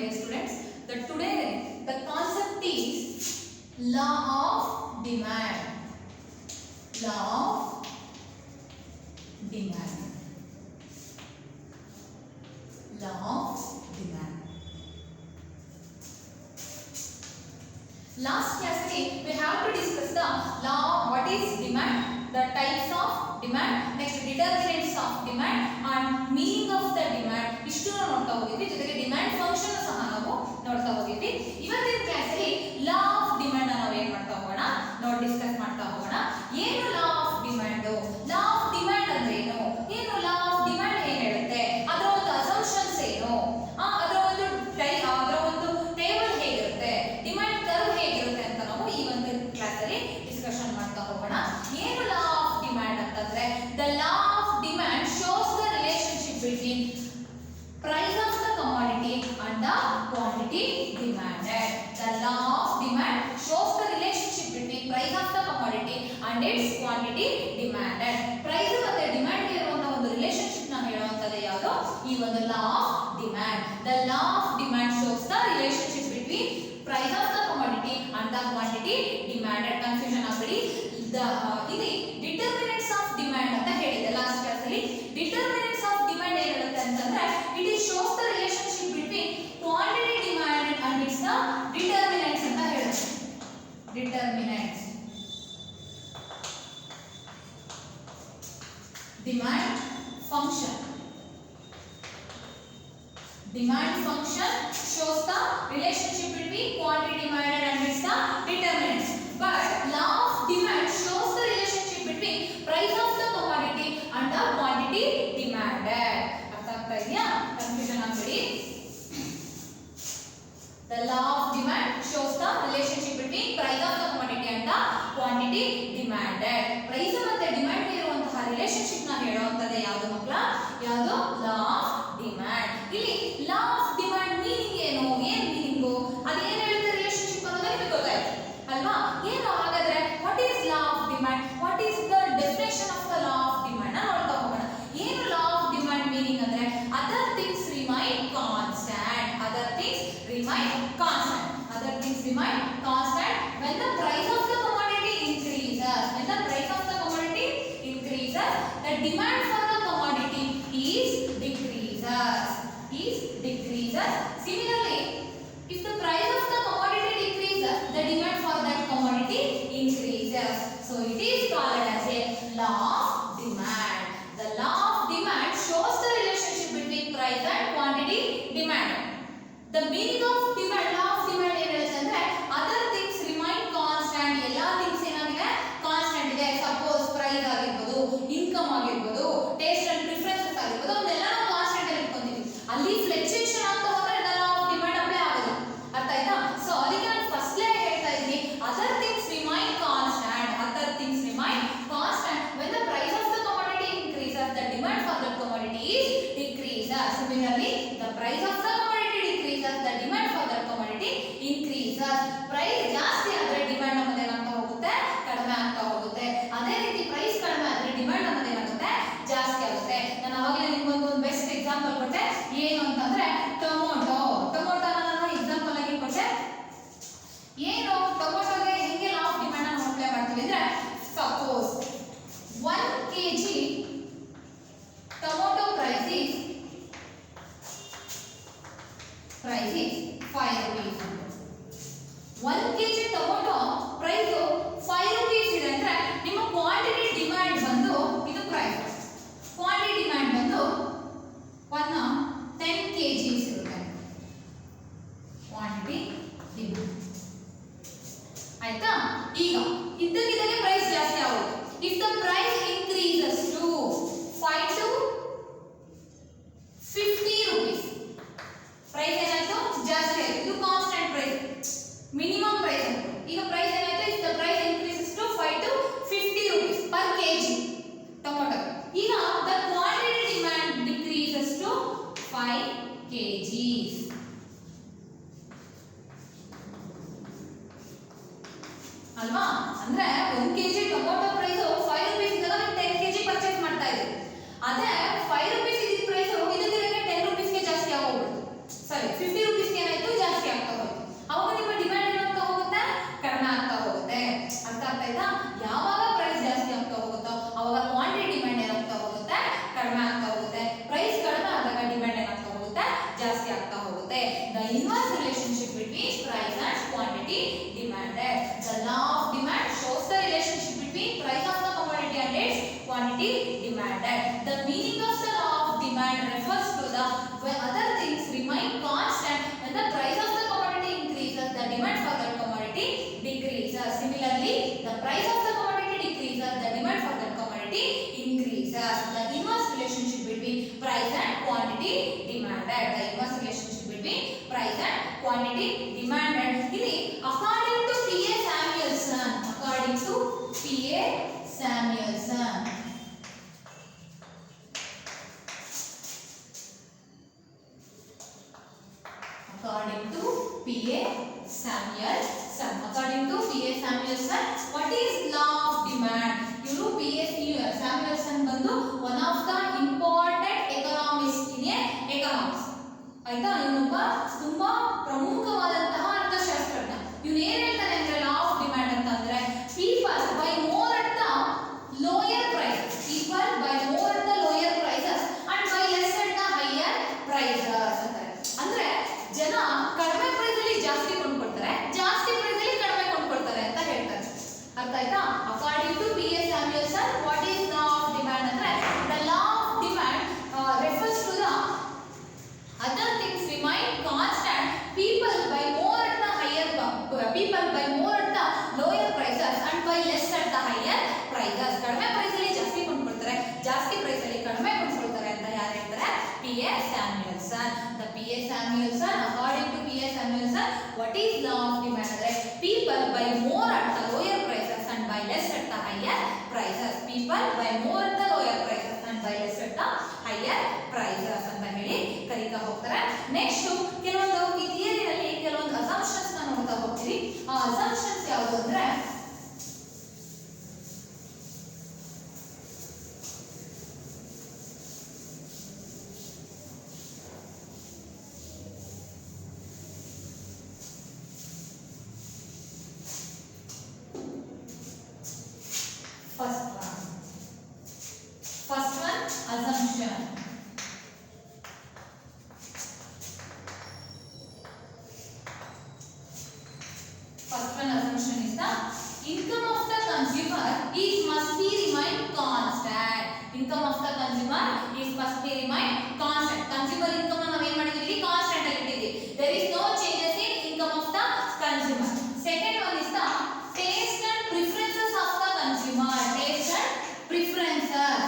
dear students, that today the concept is law of demand. Law of demand. Law of demand. Last class we have to discuss the law. What is demand? The types of demand, next determinants of demand and meaning of the demand. ಇಷ್ಟು ನೋಡ್ತಾ ಹೋಗಿದ್ವಿ. ಜೊತೆಗೆ demand function ಸಹ ನಾವು ನೋಡ್ತಾ ಹೋಗಿದ್ವಿ. ಇವತ್ತಿನ class ಅಲ್ಲಿ ಲಾ ಆಫ್ ಡಿಮ್ಯಾಂಡ್ ಅನ್ನು ನಾವು ಏನು ಮಾಡ್ತಾ ಹೋಗೋಣ, ನೋಡಿ ಡಿಸ್ಕಸ್ ಮಾಡ್ತಾ ಹೋಗೋಣ. ಏನು ಲಾ of demand? Law of demand ಅಂದ್ರೆ ಏನು ಲಾ ಆಫ್ ಡಿಮ್ಯಾಂಡ್ ಏನು ಹೇಳುತ್ತೆ, ಅದರ ಒಂದು ಅಸಂಪ್ಷನ್ಸ್ ಏನು, ಅದರ ಒಂದು ಟೇಬಲ್ ಹೇಗಿರುತ್ತೆ, ಡಿಮ್ಯಾಂಡ್ ಕರ್ವ್ ಹೇಗಿರುತ್ತೆ ಅಂತ ನಾವು ಈ ಒಂದು ಕ್ಲಾಸ್ ಅಲ್ಲಿ ಡಿಸ್ಕಷನ್ ಮಾಡ್ತಾ ಹೋಗೋಣ. ಏನು ಲಾ ಆಫ್ ಡಿಮ್ಯಾಂಡ್ ಅಂತಂದ್ರೆ, the law of demand shows the relationship between price of the commodity and the quantity demanded. The law of demand shows the relationship between price of the commodity and its quantity demanded. Price ಮತ್ತೆ demand ಇರುವಂತ ಒಂದು relationship ನ ಹೇಳುವಂತದ್ದು ಯಾವುದು, ಈ ಒಂದು law of demand. The law of demand shows the relationship between price of the commodity and the quantity demanded. Confusion ಆಗಬೇಡಿ. ಇಲ್ಲಿ ಡಿಟರ್ಮಿನೆಂಟ್ಸ್ ಆಫ್ ಡಿಮ್ಯಾಂಡ್ ಅಂತ ಹೇಳಿದೆ ಲಾಸ್ಟ್ ಕ್ಲಾಸ್ ಅಲ್ಲಿ. ಡಿಟರ್ಮಿನೆಂಟ್ಸ್ ಆಫ್ ಡಿಮ್ಯಾಂಡ್ ಏನು ಹೇಳುತ್ತೆ ಅಂತಂದ್ರೆ, it is shows the relationship between quantity demanded and it's the determinants ಅಂತ ಹೇಳುತ್ತೆ. Determinants demand function. Demand function shows the relationship between quantity demanded and its the determinants. But law of demand shows the relationship between price of the commodity and the quantity demanded. ಅರ್ಥ ಆಗ್ತಾ ಇದೆಯಾ? Confusion ಆಗಬೇಡಿ. The law of demand shows the relationship between price of the commodity and the quantity demanded. Price ಮತ್ತೆ demand ಇರುವಂತಹ relationship ನ ಹೇಳುವಂತದ್ದು ಯಾವುದು ಮಕ್ಕಳ? ಯಾವುದು? Law of demand. ಇಲ್ಲಿ ಲಾ ಆಫ್ ಡಿಮ್ಯಾಂಡ್ ಮೀನಿಂಗ್ ಏನು, ಏನ್ ಮೀನಿಂಗು, ಅದೇನು ಹೇಳುತ್ತೆ ರಿಲೇಶನ್ಶಿಪ್ ಅನ್ನೋದು ನಿಮಗೆ ಗೊತ್ತಾಯ್ತು ಅಲ್ವಾ? ಏನು ಹಾಗಾದ್ರೆ what is law of demand, what is the definition of the law of demand ನೋಡ್ತಾ ಹೋಗೋಣ. ಏನು ಲಾ ಆಫ್ ಡಿಮ್ಯಾಂಡ್ ಮೀನಿಂಗ್ ಅಂದ್ರೆ, other things remain constant. Other things remain constant. Other things remain constant when the price of the commodity increases. When the price of the commodity increases, the demand for the commodity is decreases. Similarly, if the price of the commodity decreases, the demand for that commodity increases. So it is called as a law of demand. The law of demand shows the relationship between price and quantity demanded. The meaning of demand, law of demand ಏನು ಹೇಳುತ್ತೆ ಅಂದ್ರೆ, other things remain constant. ಎಲ್ಲಾ things ಏನಾಗಿದೆ, constant ಇದೆ. Suppose price ಆಗಿರ್ಬೋದು, income ಆಗಿರ್ಬೋದು, taste and preferences ಆಗಿರ್ಬೋದು, ಅವನ್ನೆಲ್ಲ ನಾವು ಕಾನ್ಸ್ಟಂಟ್ ಅಲ್ಲಿ ಇಟ್ಕೊಂತೀವಿ. ಅಲ್ಲಿ ಫ್ಲಕ್ಚುಯೇಷನ್ ಆಗ್ತಾ ಹೋದ್ರೆ ಲಾ ಆಫ್ ಡಿಮ್ಯಾಂಡ್ ಅಪ್ಲೈ ಆಗೋದು. ಅರ್ಥ ಆಯ್ತಾ? ಸೊ ಅದಕ್ಕೆ ನಾನು ಫಸ್ಟ್ಲೇ ಹೇಳ್ತಾ ಇದ್ದೀನಿ, other things remain constant. Other things remain constant when the price of the commodity increases, the demand for that commodity is decreases. Similarly, the price of the the demand for that commodity increases. Price ಜಾಸ್ತಿ ಆದರೆ demand ನಮ್ಮದು ಏನಾಗ್ತಾ ಹೋಗುತ್ತೆ, ಕಡಿಮೆ ಆಗ್ತಾ ಹೋಗುತ್ತೆ. ಅದೇ ರೀತಿ ಪ್ರೈಸ್ ಕಡಿಮೆ ಆದರೆ ಡಿಮ್ಯಾಂಡ್ ನಮ್ಮದು ಏನಾಗುತ್ತೆ, ಜಾಸ್ತಿ ಆಗುತ್ತೆ. ನಾನು ಅವಾಗಲೇ ನಿಮ್ಗೊಂದು ಬೆಸ್ಟ್ ಎಕ್ಸಾಂಪಲ್ ಕೊಟ್ಟೆ. ಏನು ಅಂತಂದ್ರೆ ಟೊಮೊಟೊನ ನಾನು ಎಕ್ಸಾಂಪಲ್ ಆಗಿ ಕೊಟ್ಟೆ. ಏನು ಟೊಮೊಟೊಗೆ ಹೆಂಗೆ ಲಾ ಆಫ್ ಡಿಮ್ಯಾಂಡ್ ಅನ್ನು ಅಪ್ಲೈ ಮಾಡ್ತೀವಿ ಅಂದ್ರೆ, suppose 1 kg tomato price is 5 rupees. 1 kg tomato price 5 rupees ಇದೆ ಅಂದ್ರೆ, ನಿಮ್ಮ ಕ್ವಾಂಟಿಟಿ ಡಿಮ್ಯಾಂಡ್ ಬಂದು ಇದು ಪ್ರೈಸ್, ಕ್ವಾಂಟಿಟಿ ಡಿಮ್ಯಾಂಡ್ ಬಂದು 10 kg ಇರುತ್ತೆ ಕ್ವಾಂಟಿಟಿ ಡಿಮ್ಯಾಂಡ್. ಆಯ್ತಾ? ಈಗ ಇದ್ದಕ್ಕಿದ್ದಂಗೆ ಪ್ರೈಸ್ ಜಾಸ್ತಿ ಆಗುತ್ತೆ. If the price increases to 5 to 50 rupees, price ಏನಾಯ್ತು, ಜಾಸ್ತಿ ಆಯ್ತು. ಇದು ಕಾನ್ಸ್ಟಂಟ್ ಪ್ರೈಸ್, ಮಿನಿಮಮ್ ಪ್ರೈಸ್. ಈಗ ಪ್ರೈಸ್ ಏನಾಯ್ತು, if the price increases to 5 to 50 rupees per kg tomato. ಈಗ the quantity demand decreases to 5 kgs. ಅಲ್ವಾ? ಅಂದ್ರೆ 1 kg ಟೊಮೊಟೊ ಪ್ರೈಸ್ 5 rupees ಇದ್ದಾಗ 10 kg ಪರ್ಚೇಸ್ ಮಾಡ್ತಾ ಇದ್ದೀವಿ. ಅದೇ 5 rupees ಇದ್ದ ಪ್ರೈಸ್ ಇದಕ್ಕೆ 10 rupees ಗೆ ಜಾಸ್ತಿ ಆಗೋಗ್ಬಿಡುತ್ತೆ. ಸರಿ, 50 rupees ಗೆ ಏನಾಯ್ತು, quantity demanded. The meaning of the law of demand refers to the when other things remain constant, when the price of the commodity increases, the demand for that commodity decreases. Similarly, the price of the commodity decreases, the demand for that commodity increases. The inverse relationship between price and quantity demanded. The inverse relationship between price and quantity demanded. ಇಲ್ಲಿ according to P.A. Samuelson, according to P.A. Samuelson, according to P.A. Samuelson, according to P.A. Samuelson, what is law of demand? ಇವರು P.A. Samuelson ಬಂದು one of the important economist in economics. ಆಯ್ತಾ, ಇವನೊಬ್ಬ ತುಂಬಾ ಪ್ರಮುಖವಾದಂತಹ ಅರ್ಥಶಾಸ್ತ್ರಜ್ಞ. ಇವನು ಏನ್ ಹೇಳ್ತಾನೆ ಅಂದ್ರೆ ಲಾ ಆಫ್ ಡಿಮ್ಯಾಂಡ್ ಅಂತ ಅಂದ್ರೆ people buy more at the lower price, people buy more at the lower prices and buy less at the higher prices ಅಂತಾರೆ. ಅಂದ್ರೆ ಜನ ಕಡಿಮೆ ಪ್ರೈಸ್ ಅಲ್ಲಿ ಜಾಸ್ತಿ ಕೊಂಡ್ಕೊಳ್ತಾರೆ, ಜಾಸ್ತಿ ಪ್ರೈಸ್ ಅಲ್ಲಿ ಕಡಿಮೆ ಕೊಂಡ್ಕೊಳ್ತಾರೆ ಅಂತ ಹೇಳ್ತಾರೆ. ಅರ್ಥ ಆಯ್ತಾ? According to P.A. Samuelson, what is law of demand ಅಂದ್ರೆ the law of demand refers to the other things remain constant, people buy more at the higher people buy more at the lower prices and buy less at the higher prices. ಕಡಿಮೆ price ಅಲ್ಲಿ ಜಾಸ್ತಿ ಕೊಂಡ್ಕೊಳ್ತಾರೆ, ಜಾಸ್ತಿ price ಅಲ್ಲಿ ಕಡಿಮೆ ಕೊಂಡ್ಕೊಳ್ತಾರೆ ಅಂತ ಯಾರು ಹೇಳ್ತಾರೆ? P.A. Samuelson. The P.A. Samuelson, according to P.A. Samuelson, what is law of demand ಅಂದ್ರೆ people buy more at the lower prices and buy less at the higher prices. People buy more at the lower prices and buy less at the higher prices ಅಂತ ಹೇಳಿ ಕರೀತಾ ಹೋಗ್ತಾರೆ. Next ಕೆಲವೊಂದು ಈ ಥಿಯರಿನಲ್ಲಿ ಕೆಲವೊಂದು assumptions ನ ನೋಡ್ತಾ ಹೋಗ್ತೀವಿ. ಆ ಅಸಂಪ್ಷನ್ಸ್ ಯಾವುದು ಅಂದ್ರೆ first one assumption. First one assumption is the income of the consumer is must be remain constant. Income of the consumer is must be remain constant. Consumer income ನಾವು ಏನು ಮಾಡಿದೀವಿ? ಕಾನ್ಸ್ಟೆಂಟ್ ಆಗಿ ಇಟ್ಟಿದ್ದೀವಿ. There is no changes in income of the consumer. Second one is the taste and preferences of the consumer. Taste and preferences.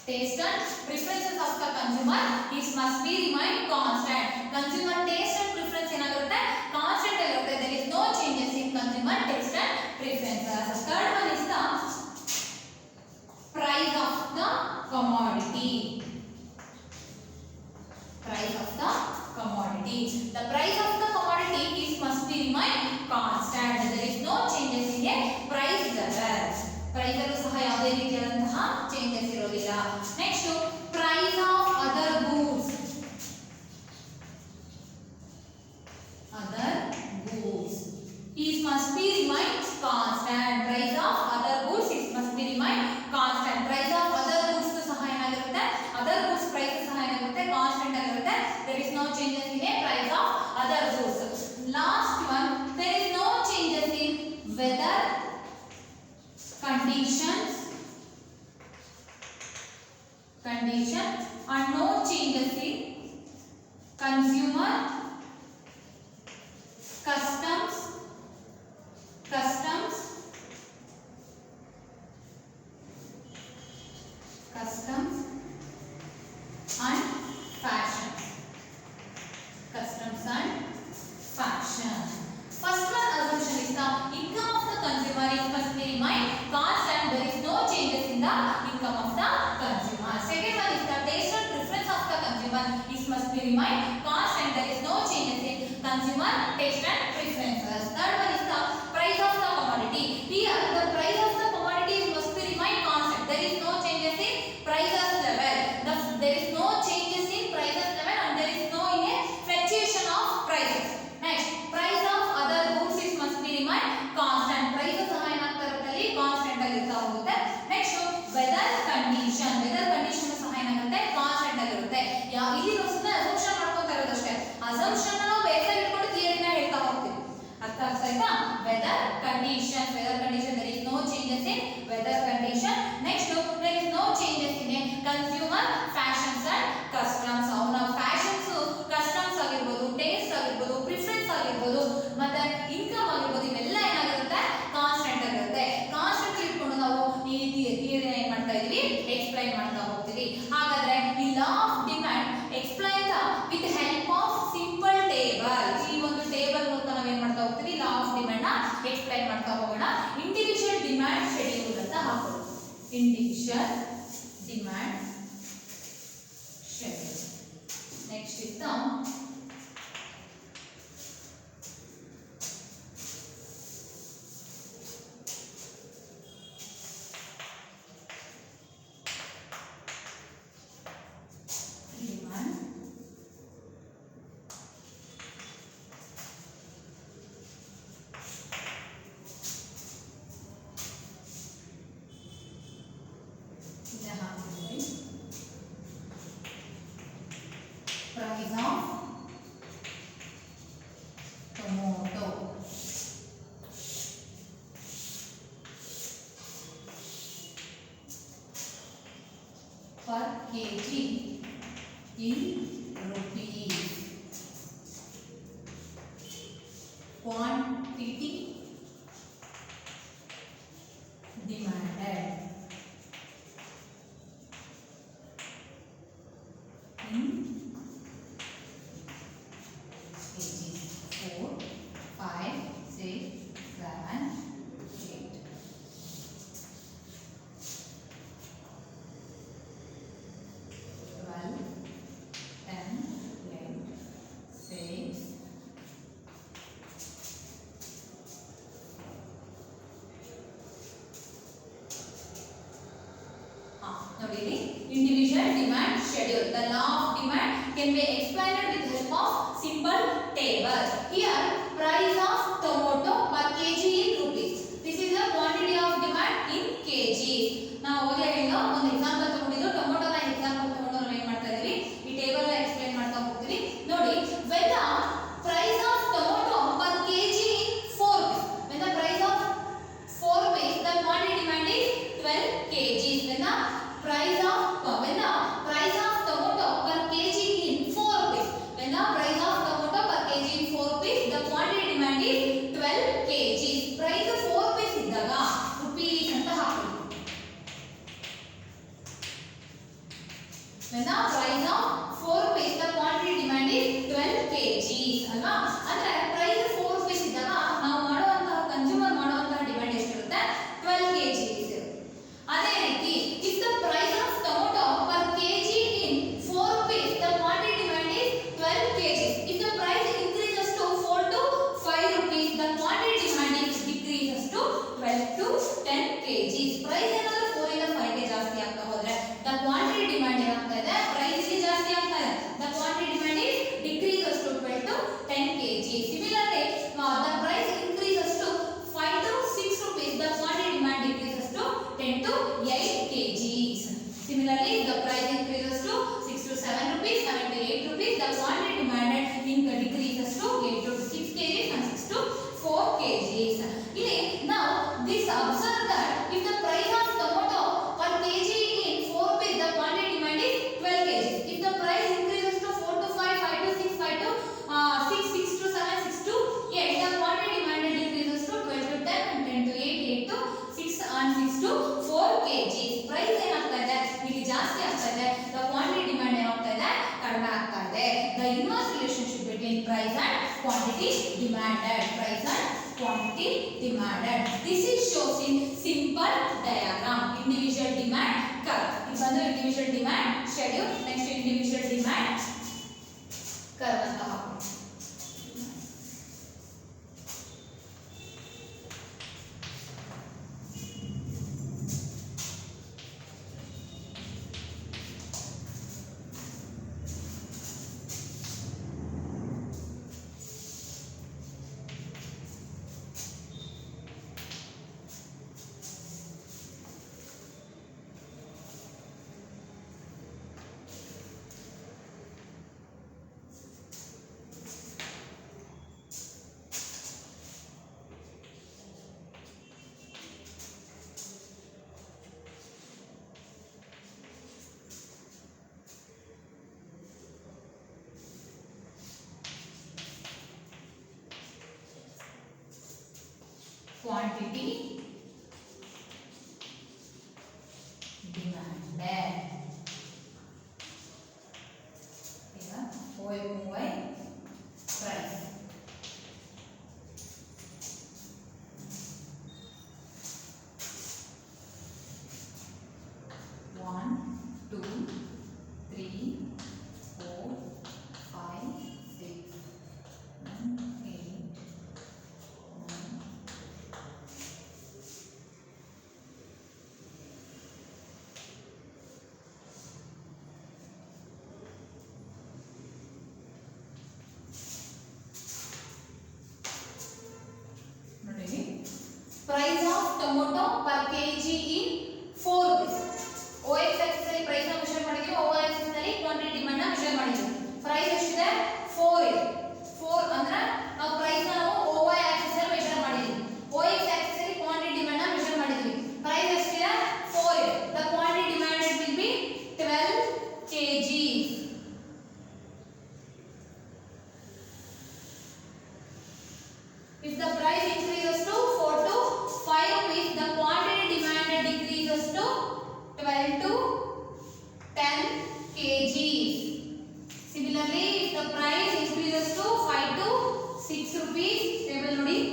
Taste and preferences of the consumer is must be remain constant. Consumer taste and preference ಏನಾಗಿರುತ್ತೆ? Constant ಆಗಿರುತ್ತೆ. There is no changes in consumer taste and preferences. Third one is the price of the commodity. Price of the commodity. The price of the commodity is must be remain constant. There is no changes in a price level. Price ಅಲ್ಲೂ ಸಹ ಯಾವುದೇ ರೀತಿಯಾದಂತಹ changes ಇರೋದಿಲ್ಲ. Next price of other goods. Other goods is must be remain constant. Price of other goods is must be remain constant. Price of other goods ಸಹ ಏನಾಗಿರುತ್ತೆ? Other goods price ಸಹ ಏನಾಗಿರುತ್ತೆ? Constant ಆಗಿರುತ್ತೆ. There is no changes in a price of other goods. Last one, there is no changes in weather conditions and no changes in consumer customs and fashion. Customs and fashion. First one assumption is the income of the consumer is must be remain constant. There is no changes in the income of the consumer. Second one is the taste and preference of the consumer is must be remain constant. There is no changes in consumer taste and preferences. Third one is the price of the commodity. Here the price of the commodity must be remain constant. There is no changes in prices level. There is no changes in prices level and there is no in a fluctuation of prices. Next, price of other goods is must be remain constant. Price ಸಹ ಏನಾಗ್ತಾ ಇರುತ್ತೆ? ಅಲ್ಲಿ constant ಆಗಿರ್ತಾ ಹೋಗುತ್ತೆ. Next weather condition. Weather condition ಸಹ ಏನಾಗುತ್ತೆ? Constant ಆಗಿರುತ್ತೆ. ಇಲ್ಲಿ ಸುಮ್ಮನೆ ಅಸಂಪ್ಷನ್ ಮಾಡ್ಕೊತಾ ಇರೋದಷ್ಟೇ. ಅಸಂಪ್ಷನ್ ನಾವು ಬೇಸಾಗಿ ಇಟ್ಕೊಂಡು ಥಿಯರಿನ ಹೇಳ್ತಾ ಹೋಗ್ತೀವಿ. ಅರ್ಥ ಆಗ್ತಾ ಆಯ್ತಾ? Weather condition. Weather condition there is no changes in weather condition Next, there is no changes in a consumer fashions and customs. ಅವನ ಫ್ಯಾಷನ್ಸ್ ಕಸ್ಟಮ್ಸ್ ಆಗಿರ್ಬೋದು, ಟೇಸ್ಟ್ ಆಗಿರ್ಬೋದು, ಪ್ರಿಫರೆನ್ಸ್ ಆಗಿರ್ಬೋದು, ಮತ್ತೆ ಇನ್ಕಮ್ ಆಗಿರ್ಬೋದು, ಇವೆಲ್ಲ ಏನಾಗಿರುತ್ತೆ ಕಾನ್ಸ್ಟೆಂಟ್ ಆಗಿರುತ್ತೆ. ಕಾನ್ಸ್ಟೆಂಟ್ ಇಟ್ಕೊಂಡು ನಾವು ಈ ಥಿಯರಿನ ಏನ್ ಮಾಡ್ತಾ ಇದೀವಿ ಎಕ್ಸ್ಪ್ಲೈನ್ ಮಾಡ್ತಾ ಹೋಗ್ತೀವಿ. ಹಾಗಾದ್ರೆ ಈ ಲಾ of demand explain with help of simple table. ಈ ಒಂದು ಟೇಬಲ್ ಮೂಲಕ ನಾವು ಏನ್ ಮಾಡ್ತಾ ಹೋಗ್ತೀವಿ ಲಾ ಆಫ್ ಡಿಮ್ಯಾಂಡ್ ನ ಎಕ್ಸ್ಪ್ಲೈನ್ ಮಾಡ್ತಾ ಹೋಗೋಣ. ಇಂಡಿವಿಜುವಲ್ ಡಿಮ್ಯಾಂಡ್ ಶೆಡ್ಯೂಲ್ ಅಂತ ಹಾಕೋದು. Individual demand schedule. Next is the price of tomato per kg in rupees. Quantity demanded in individual demand schedule. The law of demand can be explained with help of simple table. Here, price of tomato per kg in rupees. This is the quantity of demand in kg. Now, over here, one example ತಗೊಂಡಿದ್ದು tomato ನ example ತಗೊಂಡು ನಾವು ಏನು ಮಾಡ್ತಾ ಇದೀವಿ ಈ table ನ explain ಮಾಡ್ತಾ ಹೋಗ್ತೀವಿ. ನೋಡಿ, when the price of tomato per kg in 4 rupees, when the price of 4 rupees, the quantity demand is 12 kgs. When the price of tomato per kg in 4 rupees, when the price of tomato per kg in 4 rupees, the quantity demand is 12 kgs. Price 4 rupees ಇದ್ದಾಗ rupees ಅಂತ ಹಾಕಿ. When the price of 4 rupees, the quantity demand is 12 kgs ಅಲ್ವಾ? ಅಂದ್ರೆ price 4 rupees ಇದ್ದಾಗ ನಾವು ಮಾಡುವಂತಹ consumer ಮಾಡುವಂತಹ demand ಎಷ್ಟಿರುತ್ತೆ 12 kgs. ಅದೇ ರೀತಿ if the price of tomato per kg in 4 rupees, the quantity demand is 12 kg. If the price increases to 4 to 5 rupees, the quantity demand is decreases to 12 to 10 kg. Price ಏನಾದರೂ 4 ಇಂದ 5 ಗೆ ಜಾಸ್ತಿ ಆಗ್ತಾ ಹೋದ್ರೆ the quantity demand ಏನಾಗ್ತಾ ಇದೆ price ಇಲ್ಲಿ ಜಾಸ್ತಿ ಆಗ್ತಾ ಇದೆ. The quantity demand is decreases to 12 to 10 kg. Similarly, the price increases to 5 to 6 rupees, the quantity demand decreases to 10 to 8 kgs. Similarly, the price increases to 6 to 7 rupees, 7 to 8 rupees, the quantity demanded decreases to 8 to 6 kgs and 6 to 4 kgs. Now, this observe that if the price of tomato per kg in 4 rupees, the quantity demand is 12 kgs. If the price increases to 4 to 5, 5 to 6, 5 to 6, 6 to 7, 6 to 8, the quantity demanded decreases to 12 to 10 and 10 to 8, 8 to 6 and 6 to 4 kg. Price ಏನಾಗ್ತಾ ಇದೆ ಇಲ್ಲಿ ಜಾಸ್ತಿ ಆಗ್ತಾ ಇದೆ, the quantity demand ಏನಾಗ್ತಾ ಇದೆ ಕಡಿಮೆ ಆಗ್ತಾ ಇದೆ. The inverse relationship between price and quantity demanded. Price and quantity demanded. This is shows in simple diagram. Individual demand curve. ಇದು ಬಂದು individual demand schedule. Next individual demand curve ಅಂತ ಹಾಕೋಣ. quantity demanded. Here OMY price. One, two, three, four, five, six, 7, 8, 9. Price of tomato per kg in 4 rupees. OX axis ಅಲ್ಲಿ price ನ measure ಮಾಡಿದ್ವಿ, OY axis ನಲ್ಲಿ quantity demand ನ measure ಮಾಡಿದ್ವಿ. Price ಎಷ್ಟಿದೆ 4 ಇದೆ. 4 ಅಂದ್ರೆ ನಾವು ಪ್ರೈಸ್ ನ ನಾವು OY axis ಅಲ್ಲಿ ಮೆಷರ್ ಮಾಡಿದ್ವಿ, OX axis ಅಲ್ಲಿ ಕ್ವಾಂಟಿಟಿ ಡಿಮಾಂಡ್ ನ ಮೆಷರ್ ಮಾಡಿದ್ವಿ. ಪ್ರೈಸ್ ಎಷ್ಟಿದೆ 4 ಇದೆ. The quantity demanded will be 12 kg. If the price increases to 4 to 5 rupees, the quantity demanded decreases to 12 to 10 kg. Similarly, if the price increases to 5 to 6 rupees, they will notice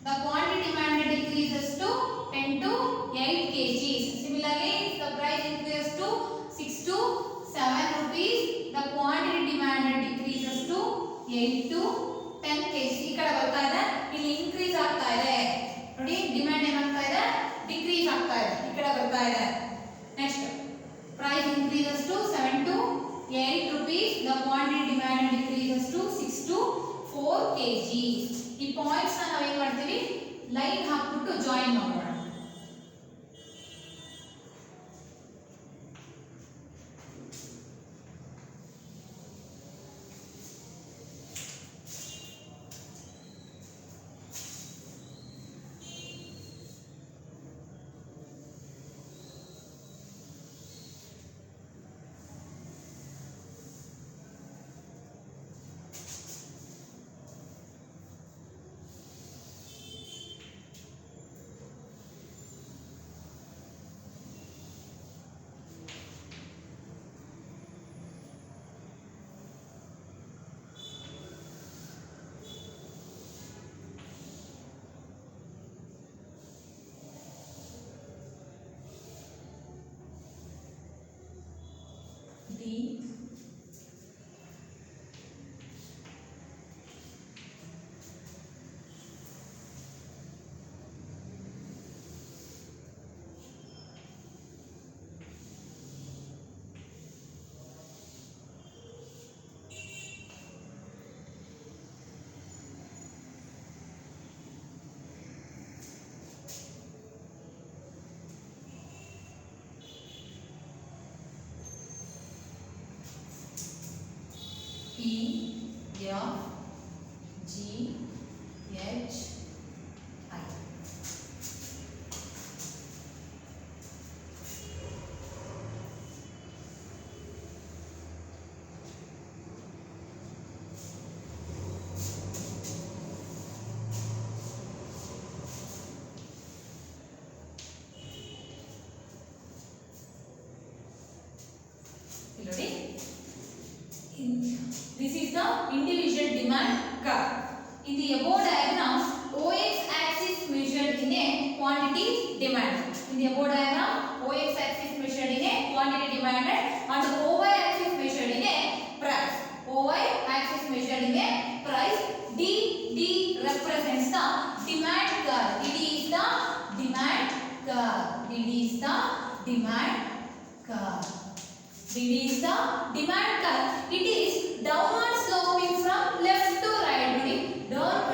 the quantity demanded decreases to 10 to 8 kg. Similarly, if the price increases to 6 to 7 rupees, the quantity demanded decreases to 8 to 10 kg. ಈ ಕಡೆ ಬರ್ತಾ ಇದೆ, ಇಲ್ಲಿ increase ಆಗ್ತಾ ಇದೆ ನೋಡಿ, demand ಏನಾಗ್ತಾ ಇದೆ, ಡಿಕ್ರೀಸ್ ಆಗ್ತಾ ಇದೆ, ಈ ಕಡೆ ಬರ್ತಾ ಇದೆ. Next price increases to 7 to 8 rupees, the quantity demanded decreases to 6 to 4 kg. ಈ ಪಾಯಿಂಟ್ಸ್ ನ ನಾವು ಏನು ಮಾಡ್ತೀವಿ, ಲೈನ್ ಹಾಕ್ಬಿಟ್ಟು ಜಾಯಿನ್ ಮಾಡೋಣ. D E F G H I. This is the individual demand curve. In the above diagram, OX axis measured in a quantity demanded. In the above diagram, OX axis measured in a quantity demanded and OY axis measured in a price. OY axis measured in a price. D represents the demand curve. DD is the demand curve. DD is the demand curve. DD is the demand curve. It is downward sloping from left to right. ನೋಡಿ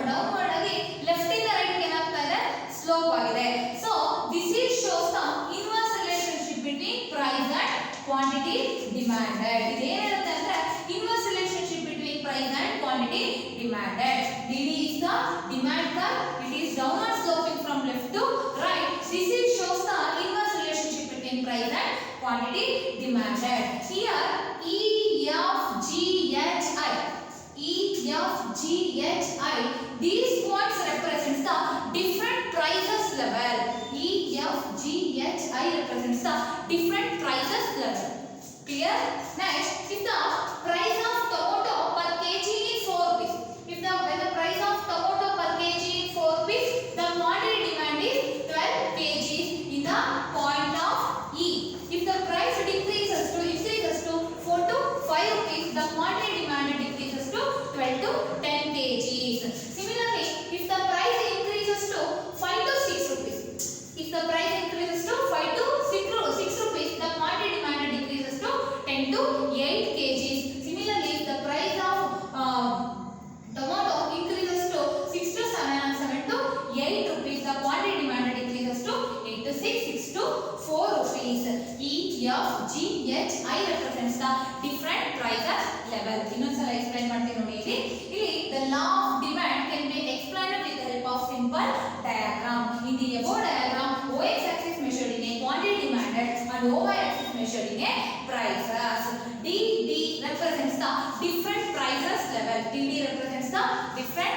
downward ಆಗಿ left ಇಂದ right ಗೆ ಏನಾಗ್ತಾ ಇದೆ, slope ಆಗಿದೆ. So this is shows the inverse relationship between price and quantity demanded. ಇದು ಏನಿರುತ್ತೆ ಅಂದ್ರೆ inverse relationship between price and quantity demanded. DD is the demand curve. It is downward sloping from left to right. This is shows the inverse relationship between price and quantity demanded. Here E F G H I, E F G H I, these points represents the different prices level. E, F, G, H, I represents the different prices level. Clear? Next, if the price of tomato per kg is 4 rupees. When the price of tomato per kg is 4 rupees, the quantity demand is 12 kg in the point of E. If the price increases to 4 to 5 rupees, the quantity demand decreases to 12 to 10 kgs. Similarly, if the price increases to 5 to 6 rupees, if the price increases to 5 to 6 rupees, the quantity demand decreases to 10 to 8 kgs. Similarly, if the price of tomato increases to 6 to 7 and 7 to 8 rupees, the quantity demand decreases to 8 to 6, 6 to 4 rupees. E, F, G, H, I represents the different prices level. Innonsala explain ಮಾಡ್ತೀನಿ ನೋಡಿ ಇಲ್ಲಿ the law of demand can be explained with the help of simple diagram. In the above diagram, OX axis measured in a quantity demanded and OY axis measured in a prices. DD represents the different prices level. DD represents the different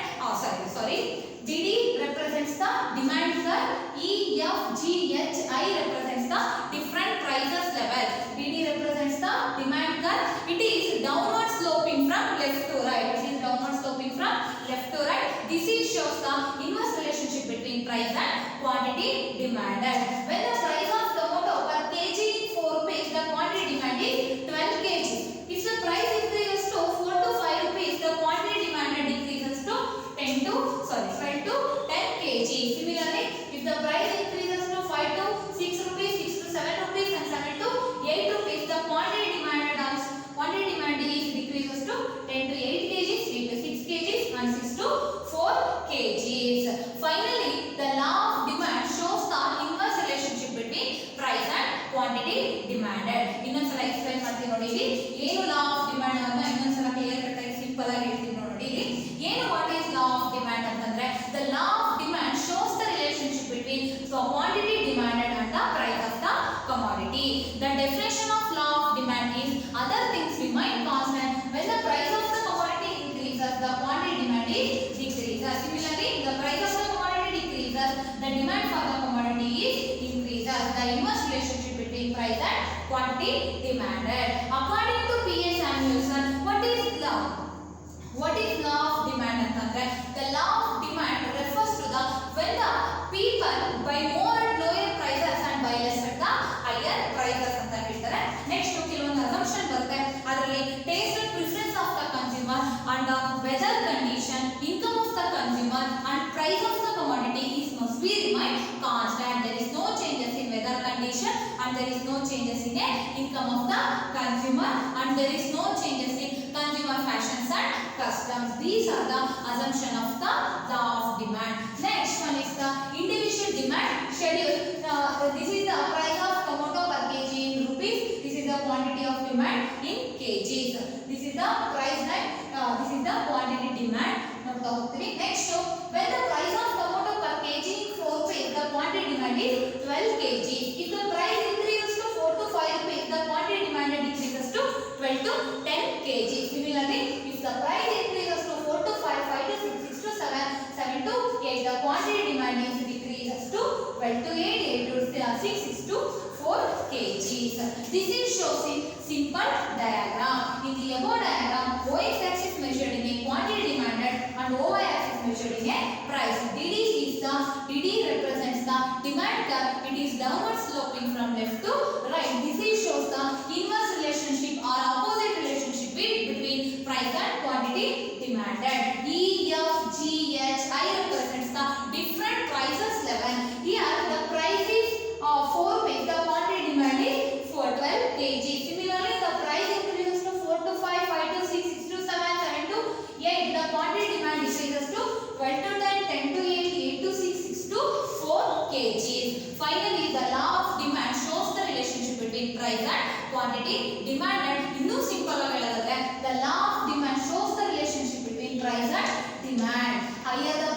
DD represents the demand curve. E, F, G, H, I represents the different prices level. DD represents the demand curve. It is downward sloping from left to right. It is downward sloping from left to right. This is shows the inverse relationship between price and quantity demanded. When the price of tomato per kg is 4 rupees, the quantity demand is 12 kg. If the price increases to 4 to 5 rupees, the quantity demanded decreases to 12 to 10 kg. Similarly, if the price increases to 5 to 6 rupees, 6 to 7 rupees and 7 to 8 rupees, the quantity demand is decreases to 10 to 8 kg, 3 to 6 kg and 6 to 4 kg. Finally, the law of demand shows the inverse relationship between price and quantity demanded. ಇನ್ನೊಂದ್ಸಲ explain ಮಾಡ್ತೀನಿ ನೋಡಿ ಇಲ್ಲಿ ಏನು law of demand ಅನ್ನು ಇನ್ನೊಂದ್ಸಲ clear cut ಆಗಿ simple ಆಗಿ ಹೇಳ್ತೀನಿ ನೋಡಿ ಇಲ್ಲಿ ಏನು what is law of demand ಅಂತಂದ್ರೆ the law of demand shows the relationship between the quantity demanded and the price of the commodity. The definition of law of demand is other things remain constant when the price of the commodity increases, the quantity demand is decreases. Similarly, the price of the commodity decreases, the demand for the commodity is increases. The inverse relationship between price and quantity demanded. According to P.S. Samuelson, what is law of demand ಅಂತಂದ್ರೆ the law of demand refers to the when the people buy more at lower prices and buy less at the higher prices ಅಂತ ಹೇಳ್ತಾರೆ. Next ಕೆಲವೊಂದು assumption ಬರುತ್ತೆ. ಅದರಲ್ಲಿ taste and preference of the consumer and the weather condition, income of the consumer and price of the commodity must be remain constant. There is no changes in weather condition and there is no changes in income of the consumer and there is no changes in consumer fashions and customs. These are the assumption of the law of demand. Next one is the individual demand schedule. This is the price of tomato per kg in rupees. This is the quantity of demand in kgs. This is the price line. This is the quantity demand. Next, when the price of tomato per kg is 4 rupees, the quantity demand is 12 kg. If the price increases to 4 to 5 rupees, the quantity demand decreases to 12 to 10 kg. Similarly, if the price increases to 4 to 5, 5 to 6, 6 to 7, 7 to 8, the quantity demand is decreases to 12 to 8, 8 to 6, 6 to 4 kgs. This is shows in simple diagram. In the above diagram, OX axis measured in a quantity demanded and OY axis measured in a price. DD represents the demand curve. It is downward sloping from left to right. This is shows the inverse relationship or opposite relationship between price and quantity demanded. E, F, G, H, I represents the different prices level. Here the price is 4 rupees. The quantity demand is 12 kg. Similarly, the price increases to 4 to 5, 5 to 6, 6 to 7, 7 to 8. The quantity demand decreases to 12 to 10, 10 to 8, 8 to 6, 6 to 4 kg. Finally, the law of demand shows the relationship between price and quantity demanded. Innu simple ಆಗಿ ಹೇಳೋದಾದ್ರೆ the law of demand shows the relationship between price and demand. Higher the